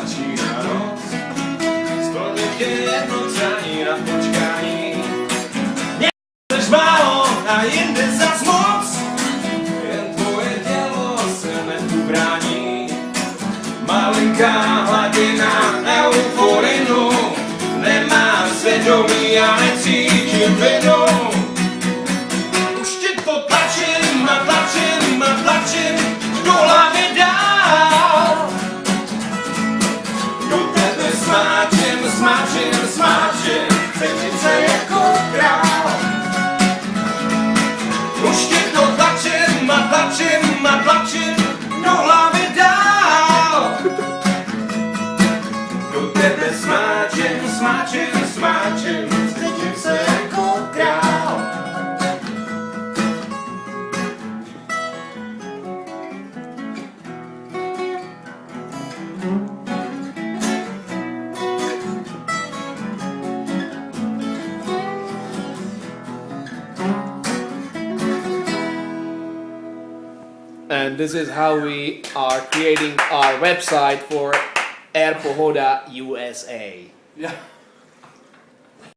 začíná noc. Splnit je jedno přání na počkání. Chceš málo a jinde zas moc, jen tvoje tělo se neubrání. Malinká hladina euforinu, nemám svědomí a necítím vinu. Už ti to tlačím a tlačím a tlačím do hlavy dál. Do tebe smáčím, smáčím, smáčím, cítím se jako král. Už ti to tlačím a tlačím a tlačím do hlavy dál. Do tebe smáčím, smáčím, smáčím, cítím se jako král. And this is how we are creating our website for Air Pohoda USA. Yeah.